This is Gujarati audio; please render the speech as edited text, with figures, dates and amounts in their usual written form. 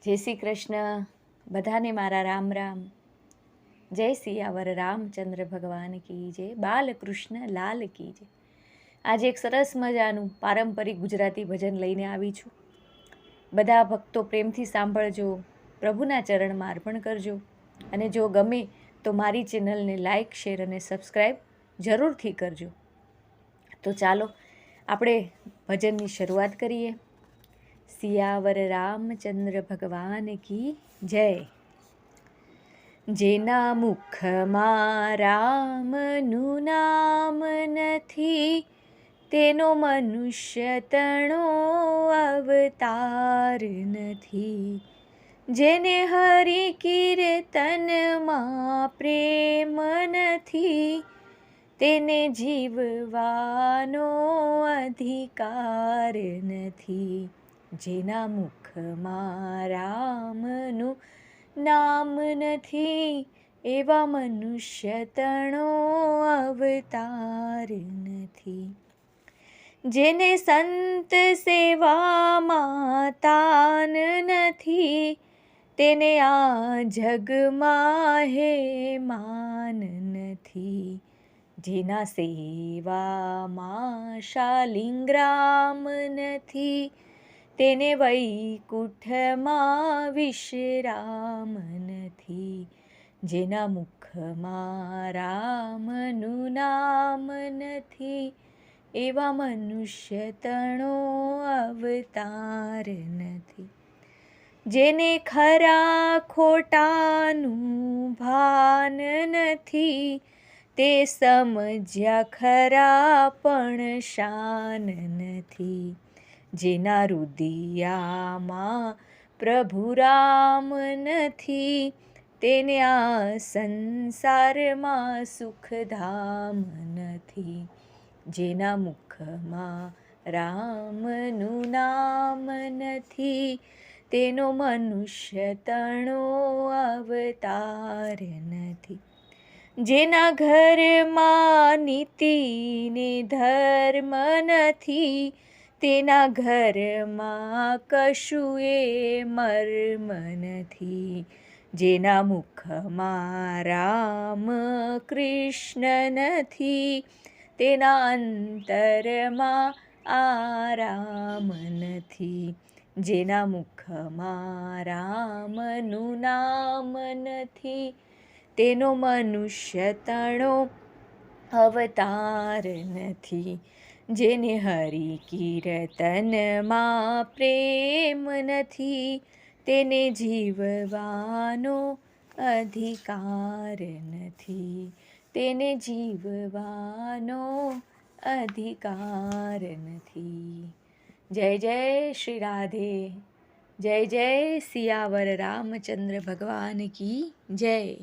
જય શ્રી કૃષ્ણ. બધાને મારા રામ રામ. જય સિયાવર રામચંદ્ર ભગવાન કી જય. બાલકૃષ્ણ લાલ કી જય. આજે એક સરસ મજાનું પારંપરિક ગુજરાતી ભજન લઈને આવી છું. બધા ભક્તો પ્રેમથી સાંભળજો, પ્રભુના ચરણમાં અર્પણ કરજો, અને જો ગમે તો મારી ચેનલને લાઈક, શેર અને સબસ્ક્રાઈબ જરૂરથી કરજો. તો ચાલો આપણે ભજનની શરૂઆત કરીએ. સિયાવર રામચંદ્ર ભગવાન કી જય. જેના મુખમાં રામનું નામ નથી, તેનો મનુષ્ય તણો અવતાર નથી. જેને હરિ કીર્તનમાં પ્રેમ નથી, તેને જીવવાનો અધિકાર નથી. જેના મુખમાં રામનું નામ નથી, એવા મનુષ્ય તણો અવતાર નથી. જેને સંત સેવામાં તાન નથી, તેને આ જગમાં હે માન નથી. જેના સેવામાં શાલિંગ્રામ નથી, તેને વૈકુંઠમાં વિશ્રામ નથી. જેના મુખમાં રામનું નામ નથી, એવા મનુષ્ય તણો અવતાર નથી. જેને ખરા ખોટાનું ભાન નથી, તે સમજ્યા ખરા પણ શાન નથી. જેના રુદિયામાં પ્રભુ રામ નથી, તેને આ સંસારમાં સુખધામ નથી. જેના મુખમાં રામનું નામ નથી, તેનો મનુષ્ય તણો અવતાર નથી. જેના ઘરમાં નીતિ ને ધર્મ નથી, તેના ઘરમાં કશું એ મર્મ નથી. જેના મુખમાં રામ કૃષ્ણ નથી, તેના અંતરમાં આરામ નથી. જેના મુખમાં રામનું નામ નથી, તેનો મનુષ્ય તણો અવતાર નથી. જેને હરિ કીર્તનમાં પ્રેમ નથી, તેને જીવવાનો અધિકાર નથી. તેને જીવવાનો અધિકાર નથી. જય જય શ્રી રાધે. જય જય સિયાવર રામચંદ્ર ભગવાન કી જય.